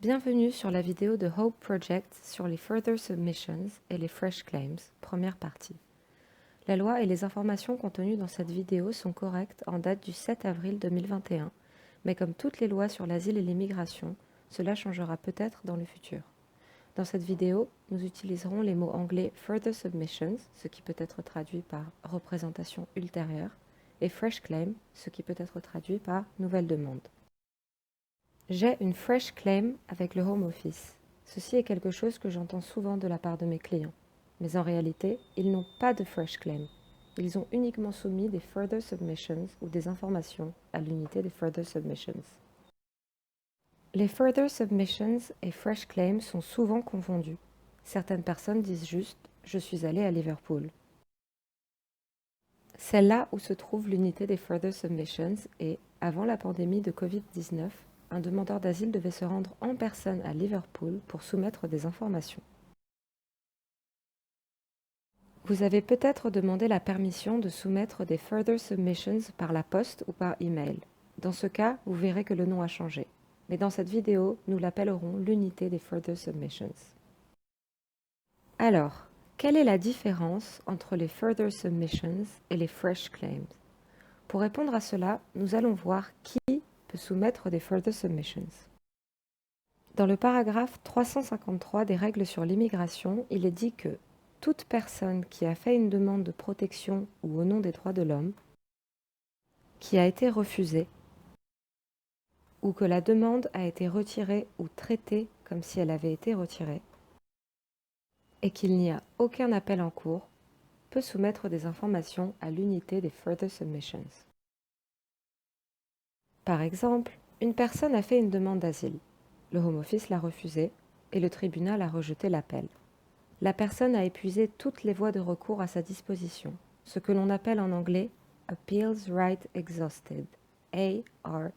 Bienvenue sur la vidéo de Hope Project sur les Further Submissions et les Fresh Claims, première partie. La loi et les informations contenues dans cette vidéo sont correctes en date du 7 avril 2021, mais comme toutes les lois sur l'asile et l'immigration, cela changera peut-être dans le futur. Dans cette vidéo, nous utiliserons les mots anglais Further Submissions, ce qui peut être traduit par représentation ultérieure, et Fresh Claim, ce qui peut être traduit par nouvelle demande. J'ai une fresh claim avec le Home Office. Ceci est quelque chose que j'entends souvent de la part de mes clients. Mais en réalité, ils n'ont pas de fresh claim. Ils ont uniquement soumis des further submissions ou des informations à l'unité des further submissions. Les further submissions et fresh claims sont souvent confondus. Certaines personnes disent juste « je suis allé à Liverpool ». C'est là où se trouve l'unité des further submissions et, avant la pandémie de Covid-19, un demandeur d'asile devait se rendre en personne à Liverpool pour soumettre des informations. Vous avez peut-être demandé la permission de soumettre des further submissions par la poste ou par email. Dans ce cas, vous verrez que le nom a changé. Mais dans cette vidéo, nous l'appellerons l'unité des further submissions. Alors, quelle est la différence entre les further submissions et les fresh claims? Pour répondre à cela, nous allons voir qui peut soumettre des further submissions. Dans le paragraphe 353 des règles sur l'immigration, il est dit que toute personne qui a fait une demande de protection ou au nom des droits de l'homme, qui a été refusée, ou que la demande a été retirée ou traitée comme si elle avait été retirée, et qu'il n'y a aucun appel en cours, peut soumettre des informations à l'unité des Further Submissions. Par exemple, une personne a fait une demande d'asile. Le Home Office l'a refusée et le tribunal a rejeté l'appel. La personne a épuisé toutes les voies de recours à sa disposition, ce que l'on appelle en anglais « Appeals Right Exhausted », ARE.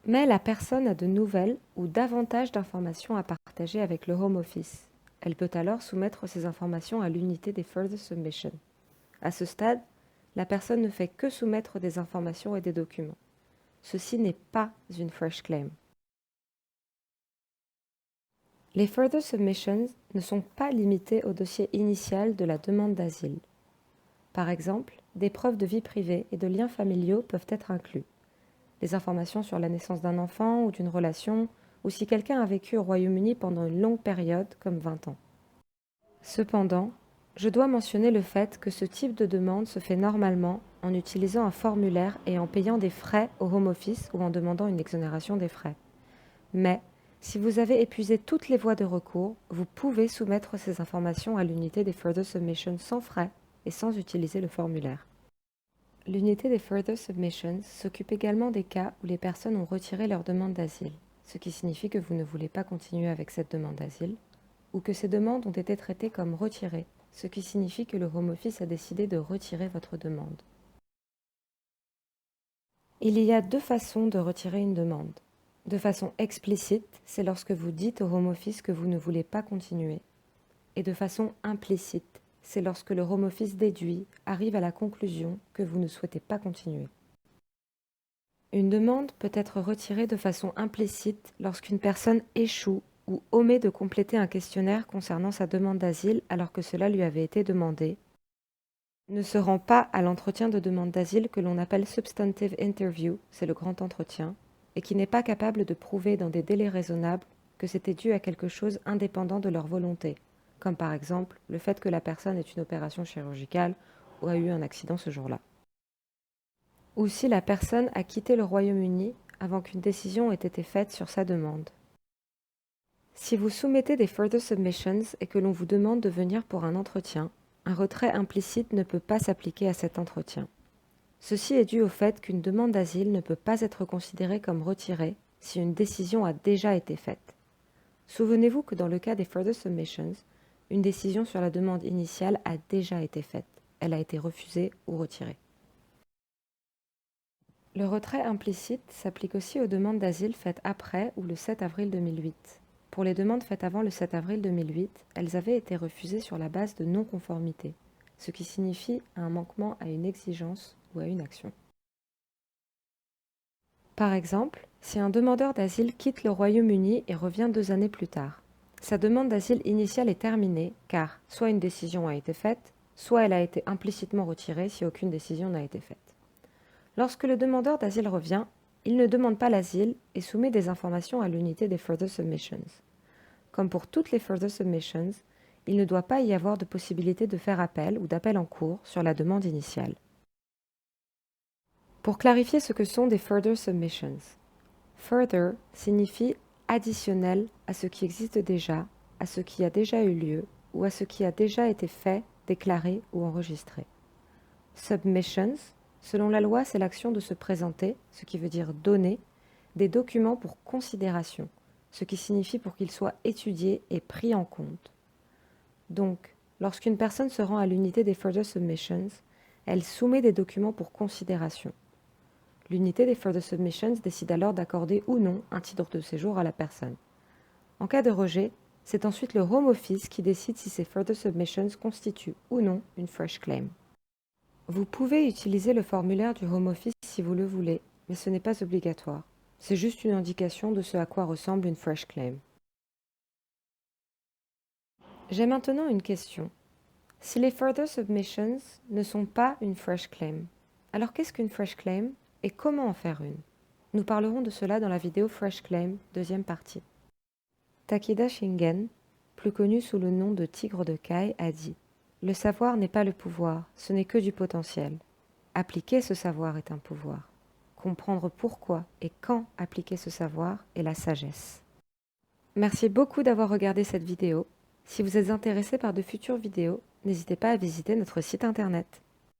Mais la personne a de nouvelles ou davantage d'informations à partager avec le Home Office. Elle peut alors soumettre ces informations à l'unité des Further Submissions. À ce stade, la personne ne fait que soumettre des informations et des documents. Ceci n'est pas une fresh claim. Les Further Submissions ne sont pas limitées au dossier initial de la demande d'asile. Par exemple, des preuves de vie privée et de liens familiaux peuvent être inclus. Des informations sur la naissance d'un enfant ou d'une relation, ou si quelqu'un a vécu au Royaume-Uni pendant une longue période, comme 20 ans. Cependant, je dois mentionner le fait que ce type de demande se fait normalement en utilisant un formulaire et en payant des frais au Home Office ou en demandant une exonération des frais. Mais, si vous avez épuisé toutes les voies de recours, vous pouvez soumettre ces informations à l'unité des Further Submissions sans frais et sans utiliser le formulaire. L'unité des Further Submissions s'occupe également des cas où les personnes ont retiré leur demande d'asile, ce qui signifie que vous ne voulez pas continuer avec cette demande d'asile, ou que ces demandes ont été traitées comme retirées, ce qui signifie que le Home Office a décidé de retirer votre demande. Il y a deux façons de retirer une demande. De façon explicite, c'est lorsque vous dites au Home Office que vous ne voulez pas continuer. Et de façon implicite, c'est lorsque le Home Office déduit, arrive à la conclusion que vous ne souhaitez pas continuer. Une demande peut être retirée de façon implicite lorsqu'une personne échoue ou omet de compléter un questionnaire concernant sa demande d'asile alors que cela lui avait été demandé, ne se rend pas à l'entretien de demande d'asile que l'on appelle Substantive Interview, c'est le grand entretien, et qui n'est pas capable de prouver dans des délais raisonnables que c'était dû à quelque chose indépendant de leur volonté, comme par exemple le fait que la personne ait une opération chirurgicale ou a eu un accident ce jour-là. Ou si la personne a quitté le Royaume-Uni avant qu'une décision ait été faite sur sa demande. Si vous soumettez des Further Submissions et que l'on vous demande de venir pour un entretien, un retrait implicite ne peut pas s'appliquer à cet entretien. Ceci est dû au fait qu'une demande d'asile ne peut pas être considérée comme retirée si une décision a déjà été faite. Souvenez-vous que dans le cas des Further Submissions, une décision sur la demande initiale a déjà été faite. Elle a été refusée ou retirée. Le retrait implicite s'applique aussi aux demandes d'asile faites après ou le 7 avril 2008. Pour les demandes faites avant le 7 avril 2008, elles avaient été refusées sur la base de non-conformité, ce qui signifie un manquement à une exigence ou à une action. Par exemple, Si un demandeur d'asile quitte le Royaume-Uni et revient 2 années plus tard, sa demande d'asile initiale est terminée car soit une décision a été faite, soit elle a été implicitement retirée si aucune décision n'a été faite. Lorsque le demandeur d'asile revient, il ne demande pas l'asile et soumet des informations à l'unité des Further Submissions. Comme pour toutes les Further Submissions, il ne doit pas y avoir de possibilité de faire appel ou d'appel en cours sur la demande initiale. Pour clarifier ce que sont des Further Submissions, Further signifie additionnel à ce qui existe déjà, à ce qui a déjà eu lieu ou à ce qui a déjà été fait, déclaré ou enregistré. Submissions, selon la loi, c'est l'action de se présenter, ce qui veut dire donner, des documents pour considération, ce qui signifie pour qu'ils soient étudiés et pris en compte. Donc, lorsqu'une personne se rend à l'unité des Further Submissions, elle soumet des documents pour considération. L'unité des Further Submissions décide alors d'accorder ou non un titre de séjour à la personne. En cas de rejet, c'est ensuite le Home Office qui décide si ces Further Submissions constituent ou non une fresh claim. Vous pouvez utiliser le formulaire du Home Office si vous le voulez, mais ce n'est pas obligatoire. C'est juste une indication de ce à quoi ressemble une fresh claim. J'ai maintenant une question. Si les Further Submissions ne sont pas une fresh claim, alors qu'est-ce qu'une fresh claim et comment en faire une? Nous parlerons de cela dans la vidéo Fresh Claim, deuxième partie. Takeda Shingen, plus connu sous le nom de Tigre de Kai, a dit « Le savoir n'est pas le pouvoir, ce n'est que du potentiel. Appliquer ce savoir est un pouvoir. Comprendre pourquoi et quand appliquer ce savoir est la sagesse. » Merci beaucoup d'avoir regardé cette vidéo. Si vous êtes intéressé par de futures vidéos, n'hésitez pas à visiter notre site internet.